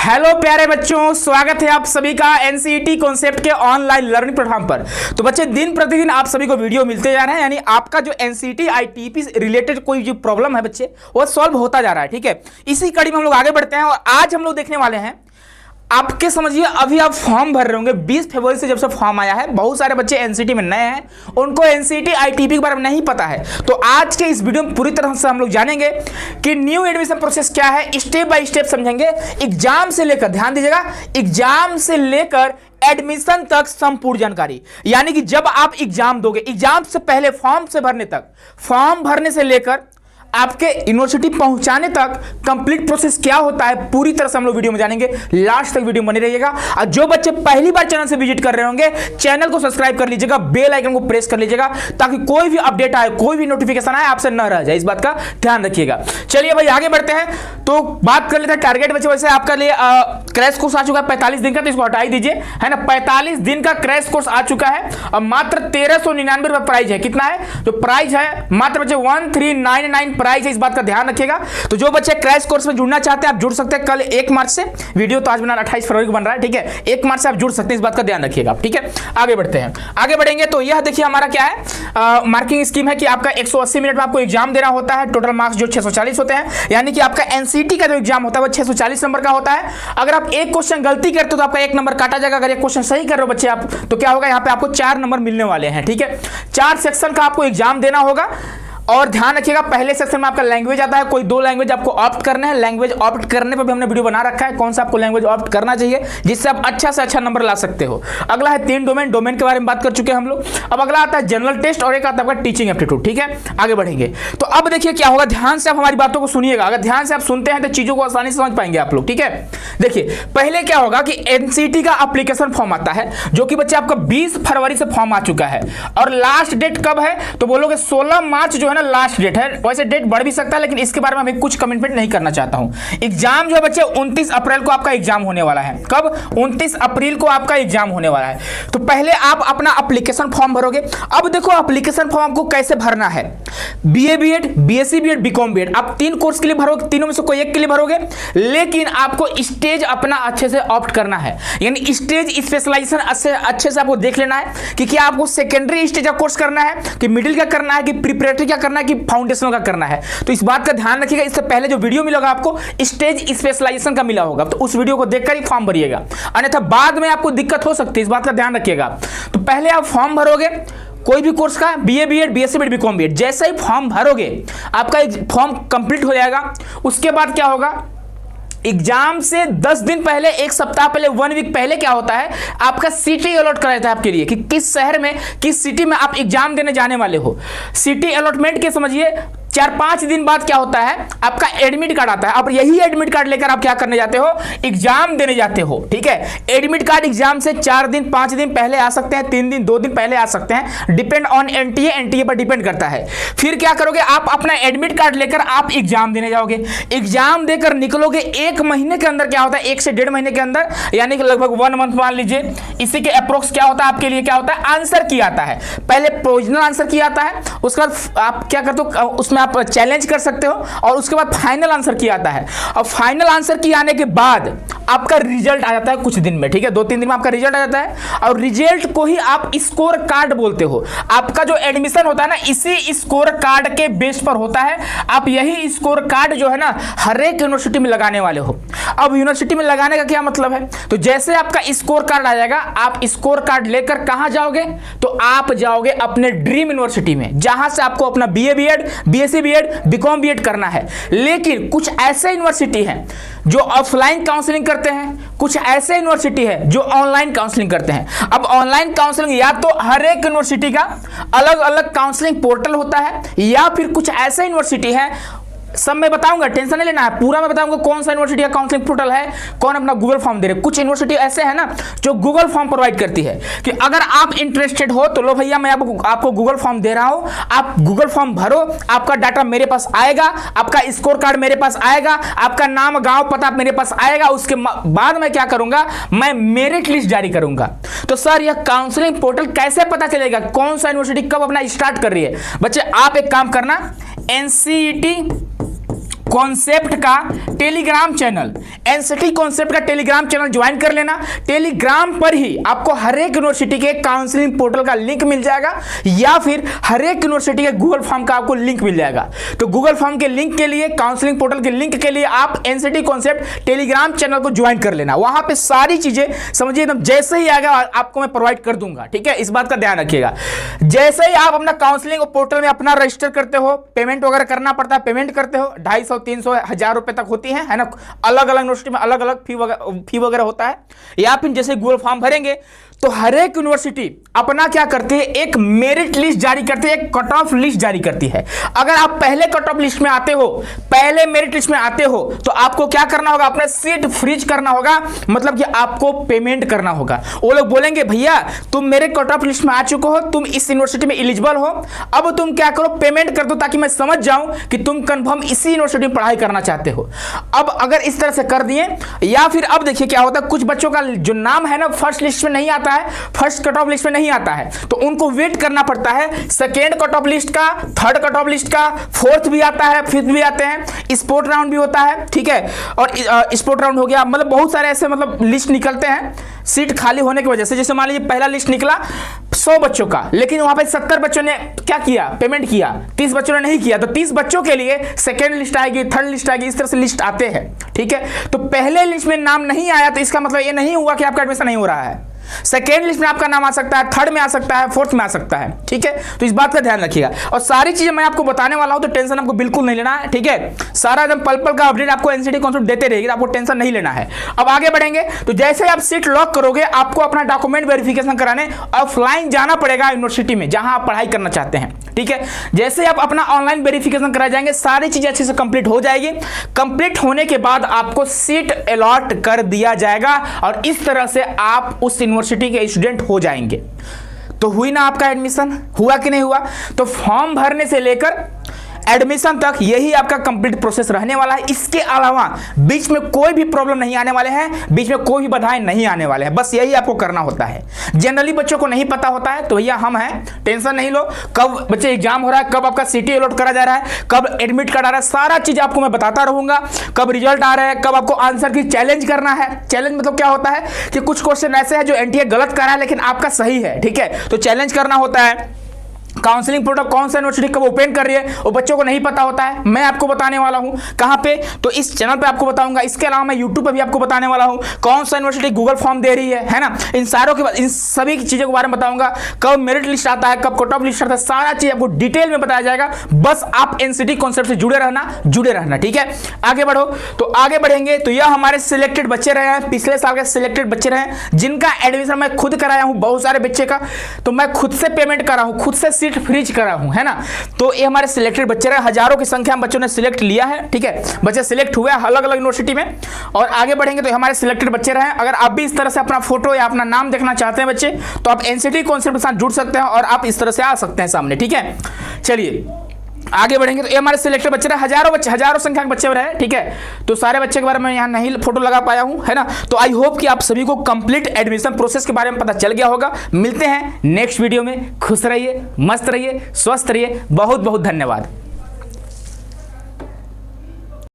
Hello प्यारे बच्चों, स्वागत है आप सभी का एनसीईटी कॉन्सेप्ट के ऑनलाइन लर्निंग प्लेटफॉर्म पर। तो बच्चे दिन प्रतिदिन आप सभी को वीडियो मिलते जा रहे हैं, यानी आपका जो एनसीईटी आईटीपी रिलेटेड कोई जो प्रॉब्लम है बच्चे वो सॉल्व होता जा रहा है। ठीक है, इसी कड़ी में हम लोग आगे बढ़ते हैं और आज हम लोग देखने वाले हैं आपके समझिए अभी आप फॉर्म भर रहे होंगे 20 फरवरी से जब से फॉर्म आया है। बहुत सारे बच्चे एनसीईटी में नए हैं, उनको एनसीईटी आईटीपी के बारे में नहीं पता है। तो आज के इस वीडियो में पूरी तरह से हम लोग जानेंगे कि न्यू एडमिशन प्रोसेस क्या है, स्टेप बाय स्टेप समझेंगे। एग्जाम से लेकर, ध्यान दीजिएगा, एग्जाम से लेकर एडमिशन तक संपूर्ण जानकारी, यानी कि जब आप एग्जाम दोगे, एग्जाम से पहले फॉर्म से भरने तक, फॉर्म भरने से लेकर आपके यूनिवर्सिटी पहुंचाने तक कंप्लीट प्रोसेस क्या होता है, पूरी तरह से हम लोग वीडियो में जानेंगे। लास्ट तक वीडियो बने रहिएगा। और जो बच्चे पहली बार चैनल से विजिट कर रहे होंगे, चैनल को सब्सक्राइब कर लीजिएगा, बेल आइकन को प्रेस कर लीजिएगा, ताकि कोई भी अपडेट आए, कोई भी नोटिफिकेशन आए आपसे न रह जाए। इस बात का ध्यान रखिएगा। चलिए भाई आगे बढ़ते हैं, तो बात कर लेते हैं टारगेट। बच्चे वैसे आपका लिए क्रैश कोर्स आ चुका है 45 दिन का, तो इसको हटा ही दीजिए, है ना। 45 दिन का क्रैश कोर्स आ चुका है और मात्र 1399 रुपए प्राइस है। कितना है जो प्राइस है? मात्र बच्चे 1399 प्राइस है। इस बात का ध्यान रखिएगा। तो जो बच्चे क्रैश कोर्स में जुड़ना चाहते हैं आप जुड़ सकते हैं। कल 1 मार्च से, वीडियो तो आज बना 28 फरवरी को बन रहा है, ठीक है। 1 मार्च से आप जुड़ सकते हैं, इस बात का ध्यान रखिएगा, ठीक है। आगे बढ़ते हैं, आगे बढ़ेंगे तो यह देखिए हमारा क्या है, मार्किंग स्कीम है कि आपका 180 मिनट में आपको एग्जाम देना होता है। टोटल मार्क्स जो 640 होते हैं, यानी कि आपका एनसीईटी का जो एग्जाम होता है वो 640 नंबर का होता है। अगर आप एक क्वेश्चन गलती करते हो तो आपका 1 नंबर काटा जाएगा। अगर एक क्वेश्चन सही कर रहे हो बच्चे आप, तो क्या होगा, यहाँ पे आपको 4 नंबर मिलने वाले हैं, ठीक है। 4 सेक्शन का आपको एग्जाम देना होगा। और ध्यान रखिएगा, पहले सेक्शन में आपका लैंग्वेज आता है, कोई 2 लैंग्वेज आपको ऑप्ट करने हैं। लैंग्वेज ऑप्ट करने पर भी हमने वीडियो बना रखा है, कौन सा आपको लैंग्वेज ऑप्ट करना चाहिए जिससे आप अच्छा से अच्छा नंबर ला सकते हो। अगला है 3 डोमेन, डोमेन के बारे में बात कर चुके हैं हम लोग। अब अगला आता है जनरल टेस्ट और एक आता है आपका टीचिंग एप्टीट्यूड, ठीक है। आगे बढ़ेंगे तो अब देखिए क्या होगा, ध्यान से आप हमारी बातों को सुनिएगा। अगर ध्यान से आप सुनते हैं तो चीजों को आसानी से समझ पाएंगे आप लोग, ठीक है। देखिए पहले क्या होगा कि एनसीईटी का एप्लीकेशन फॉर्म आता है, जो कि बच्चे आपका 20 फरवरी से फॉर्म आ चुका है। और लास्ट डेट कब है तो बोलोगे 16 मार्च जो है ना लास्ट डेट है। वैसे डेट बढ़ भी सकता है, लेकिन इसके बारे में मैं कुछ कमिटमेंट नहीं करना चाहता हूं। एग्जाम जो है बच्चे 29 अप्रैल को आपका एग्जाम होने वाला है। कब? 29 अप्रैल को आपका एग्जाम होने वाला है। तो पहले आप अपना एप्लीकेशन फॉर्म भरोगे। अब देखो एप्लीकेशन फॉर्म आपको कैसे भरना है। BA BEd, BSc BEd, BCom BEd, आप 3 कोर्स के लिए भरोगे, तीनों में से कोई एक के लिए भरोगे। लेकिन आपको स्टेज अपना अच्छे से ऑप्ट करना है, यानी स्टेज स्पेशलाइजेशन अच्छे से आपको देख लेना है कि क्या आपको सेकेंडरी स्टेज का कोर्स करना है, कि मिडिल का करना है, कि प्रिपरेटरी का करना है, कि फाउंडेशन का करना है। तो इस बात का ध्यान रखिएगा। इससे पहले जो वीडियो मिलेगा आपको स्टेज स्पेशलाइजेशन का मिला होगा, तो उस वीडियो को देखकर ही फॉर्म भरिएगा, अन्यथा बाद में आपको दिक्कत हो सकती है। इस बात का ध्यान रखिएगा। तो पहले आप फॉर्म भरोगे कोई भी कोर्स का, BA BEd, BSc BEd, BCom BEd. जैसे ही फॉर्म भरोगे आपका फॉर्म कंप्लीट हो जाएगा। उसके बाद क्या होगा, एग्जाम से 10 दिन पहले, 1 सप्ताह पहले, 1 वीक पहले क्या होता है, आपका सिटी अलॉट कराया था आपके लिए कि किस शहर में, किस सिटी में आप एग्जाम देने जाने वाले हो। सिटी अलॉटमेंट के समझिए 4-5 दिन बाद क्या होता है, आपका एडमिट कार्ड आता है। अब यही एडमिट कार्ड लेकर आप क्या करने जाते हो, एग्जाम देने जाते हो, ठीक है। एडमिट कार्ड एग्जाम से 4 दिन 5 दिन पहले आ सकते हैं, 3 दिन 2 दिन पहले आ सकते हैं, डिपेंड ऑन एनटीए पर डिपेंड करता है। फिर क्या करोगे, आप अपना एडमिट कार्ड लेकर आप एग्जाम देने जाओगे। एग्जाम देकर निकलोगे, 1 महीने के अंदर क्या होता है, 1 से 1.5 महीने के अंदर, यानी कि लगभग 1 मंथ मान लीजिए। इसी के अप्रोक्स क्या होता है आपके लिए, क्या होता है, आंसर की आता है। पहले प्रोविजनल आंसर की आता है, उसके बाद आप क्या करते हो, उसमें आप चैलेंज कर सकते हो, और उसके बाद फाइनल आंसर की आता है। और फाइनल आंसर की आने के बाद आपका रिजल्ट आ जाता है कुछ दिन में, ठीक है। 2-3 दिन में आपका रिजल्ट आ जाता है, और रिजल्ट को ही आप स्कोर कार्ड बोलते हो। आपका जो एडमिशन होता है ना, इसी स्कोर कार्ड के बेस पर होता है। आप यही स्कोर कार्ड जो है ना हर एक यूनिवर्सिटी में लगाने वाले हो। अब यूनिवर्सिटी में लगाने का क्या मतलब है, तो जैसे आपका स्कोर कार्ड आ जाएगा, आप स्कोर कार्ड लेकर कहां जाओगे, तो आप जाओगे अपने ड्रीम यूनिवर्सिटी में, जहां से आपको अपना BA BEd, BSc BEd, BCom BEd करना है। लेकिन कुछ ऐसे यूनिवर्सिटी हैं जो ऑफलाइन काउंसलिंग करते हैं, कुछ ऐसे यूनिवर्सिटी है जो ऑनलाइन काउंसलिंग करते हैं। अब ऑनलाइन काउंसलिंग या तो हर एक यूनिवर्सिटी का अलग अलग काउंसलिंग पोर्टल होता है, या फिर कुछ ऐसे यूनिवर्सिटी है, सब मैं बताऊंगा, टेंशन नहीं लेना है, पूरा मैं बताऊंगा कौन सा यूनिवर्सिटी का काउंसलिंग पोर्टल है, कौन अपना गूगल फॉर्म दे रहे। कुछ यूनिवर्सिटी ऐसे है ना जो गूगल फॉर्म प्रोवाइड करती है कि अगर आप इंटरेस्टेड हो तो लो भैया मैं आपको गूगल फॉर्म दे रहा हूं, आप गूगल फॉर्म भरो, आपका डाटा मेरे पास आएगा, आपका स्कोर कार्ड मेरे पास आएगा, आपका नाम, गांव, पता मेरे पास आएगा। उसके बाद मैं क्या करूंगा, मैं मेरिट लिस्ट जारी करूंगा। तो सर यह काउंसलिंग पोर्टल कैसे पता चलेगा कौन सा यूनिवर्सिटी कब अपना स्टार्ट कर रही है? बच्चे आप एक काम करना, एनसीईटी कॉन्सेप्ट का टेलीग्राम चैनल, एनसीटी कॉन्सेप्ट का टेलीग्राम चैनल ज्वाइन कर लेना। टेलीग्राम पर ही आपको हर एक यूनिवर्सिटी के काउंसलिंग पोर्टल का लिंक मिल जाएगा या फिर हर एक यूनिवर्सिटी के गूगल फॉर्म का आपको लिंक मिल जाएगा। तो गूगल फॉर्म के लिंक के लिए, काउंसलिंग पोर्टल के लिंक के लिए आप एनसीटी कॉन्सेप्ट टेलीग्राम चैनल को ज्वाइन कर लेना। वहां पे सारी चीजें समझिए एकदम जैसे ही आएगा आपको मैं प्रोवाइड कर दूंगा, ठीक है। इस बात का ध्यान रखिएगा। जैसे ही आप अपना काउंसलिंग पोर्टल में अपना रजिस्टर करते हो, पेमेंट वगैरह करना पड़ता है, पेमेंट करते हो 250, 300, 1000 रुपए तक होती है ना। अलग अलग यूनिवर्सिटी में अलग अलग फी वगैरह होता है। या फिर जैसे गूगल फॉर्म भरेंगे तो हर एक यूनिवर्सिटी अपना क्या करती है, एक मेरिट लिस्ट जारी करती है, एक कट ऑफ लिस्ट जारी करती है। अगर आप पहले कट ऑफ लिस्ट में आते हो, पहले मेरिट लिस्ट में आते हो, तो आपको क्या करना होगा, अपना सीट फ्रीज करना होगा, मतलब कि आपको पेमेंट करना होगा। वो लोग बोलेंगे भैया तुम मेरे कट ऑफ लिस्ट में आ चुके हो, तुम इस यूनिवर्सिटी में एलिजिबल हो, अब तुम क्या करो, पेमेंट कर दो ताकि मैं समझ जाऊं कि तुम कंफर्म इसी यूनिवर्सिटी में पढ़ाई करना चाहते हो। अब अगर इस तरह से कर दिए, या फिर अब देखिए क्या होता है, कुछ बच्चों का जो नाम है ना फर्स्ट लिस्ट में नहीं आता है, फर्स्ट कट ऑफ लिस्ट में नहीं आता है, तो उनको वेट करना पड़ता है सेकेंड कट ऑफ लिस्ट का, थर्ड कट ऑफ लिस्ट का, फोर्थ भी आता है, फिफ्थ भी आते हैं, स्पोर्ट राउंड भी होता है, ठीक है। और स्पोर्ट राउंड हो गया, मतलब बहुत सारे ऐसे मतलब लिस्ट निकलते हैं सीट खाली होने की वजह से। जैसे मान लीजिए पहला लिस्ट निकला 100 बच्चों का, लेकिन वहां पे 70 बच्चों ने क्या किया, पेमेंट किया, 30 बच्चों ने नहीं किया, तो 30 बच्चों के लिए सेकेंड लिस्ट आएगी, थर्ड लिस्ट आएगी, इस तरह से लिस्ट आते हैं, ठीक है। तो पहले लिस्ट में नाम नहीं आया तो इसका मतलब ये नहीं हुआ कि आपका एडमिशन नहीं हो रहा है। सेकेंड लिस्ट में आपका नाम आ सकता है, थर्ड में आ सकता है, फोर्थ में आ सकता है, ठीक है। तो इस बात का ध्यान रखिएगा। और सारी चीजें मैं आपको बताने वाला हूं, तो टेंशन आपको बिल्कुल नहीं लेना है, ठीक है। सारा एकदम पल पल का अपडेट आपको एनसीटी कॉन्सेप्ट देते रहेगी, आपको टेंशन नहीं लेना है। अब आगे बढ़ेंगे, तो जैसे आप सीट लॉक करोगे, आपको अपना डॉक्यूमेंट वेरिफिकेशन कराने ऑफलाइन जाना पड़ेगा यूनिवर्सिटी में जहां आप पढ़ाई करना चाहते हैं, ठीक है। जैसे आप अपना ऑनलाइन वेरिफिकेशन करा जाएंगे, सारी चीजें अच्छे से कंप्लीट हो जाएगी। कंप्लीट होने के बाद आपको सीट अलॉट कर दिया जाएगा और इस तरह से आप उस यूनिवर्सिटी के स्टूडेंट हो जाएंगे। तो हुई ना आपका एडमिशन, हुआ कि नहीं हुआ। तो फॉर्म भरने से लेकर एडमिशन तक यही आपका कंप्लीट प्रोसेस रहने वाला है। इसके अलावा बीच में कोई भी प्रॉब्लम नहीं आने वाले हैं, बीच में कोई भी बाधाएं नहीं आने वाले हैं, बस यही आपको करना होता है। जनरली बच्चों को नहीं पता होता है, तो भैया हम हैं, टेंशन नहीं लो। कब बच्चे एग्जाम हो रहा है, कब आपका सीटी अलॉट करा जा रहा है, कब एडमिट कार्ड आ रहा है, सारा चीज आपको मैं बताता रहूंगा। कब रिजल्ट आ रहा है, कब आपको आंसर की चैलेंज करना है। चैलेंज मतलब क्या होता है कि कुछ क्वेश्चन ऐसे हैं जो एनटीए गलत कर रहा है लेकिन आपका सही है, ठीक है, तो चैलेंज करना होता है। काउंसलिंग पोर्टल कौन सा यूनिवर्सिटी कब ओपन कर रही है वो बच्चों को नहीं पता होता है, मैं आपको बताने वाला हूं। कहां पे, तो इस चैनल पे आपको बताऊंगा। इसके अलावा मैं यूट्यूब पे भी आपको बताने वाला हूं कौन सा यूनिवर्सिटी गूगल फॉर्म दे रही है ना। इन सारों के बाद इन सभी चीजों के बारे में बताऊंगा। कब मेरिट लिस्ट आता है, कब कट ऑफ लिस्ट आता है, सारा चीज आपको डिटेल में बताया जाएगा। बस आप एनसीटी कॉन्सेप्ट से जुड़े रहना, ठीक है। आगे बढ़ो, तो आगे बढ़ेंगे। तो यह हमारे सिलेक्टेड बच्चे रहे हैं, पिछले साल के सिलेक्टेड बच्चे रहे जिनका एडमिशन मैं खुद कराया हूं, बहुत सारे बच्चे का, तो मैं खुद से पेमेंट करा हूं, खुद से सीट फ्रीज करा हूं, है ना। तो ये हमारे सिलेक्टेड बच्चे रहे, हजारों की संख्या में बच्चों ने सिलेक्ट लिया है, ठीक है। बच्चे सिलेक्ट हुए अलग अलग यूनिवर्सिटी में। और आगे बढ़ेंगे तो हमारे सिलेक्टेड बच्चे रहे। अगर आप भी इस तरह से अपना फोटो या अपना नाम देखना चाहते हैं बच्चे, तो आप एनसीटी कॉन्सेप्ट के साथ जुड़ सकते हैं और आप इस तरह से आ सकते हैं सामने, ठीक है। चलिए आगे बढ़ेंगे, तो ये हमारे सिलेक्टेड बच्चे रहे, हजारों संख्या के बच्चे रहे, ठीक है। तो सारे बच्चे के बारे में यहाँ नहीं फोटो लगा पाया हूँ, है ना। तो आई होप कि आप सभी को कंप्लीट एडमिशन प्रोसेस के बारे में पता चल गया होगा। मिलते हैं नेक्स्ट वीडियो में। खुश रहिए, मस्त रहिए, स्वस्थ रहिए। बहुत बहुत धन्यवाद।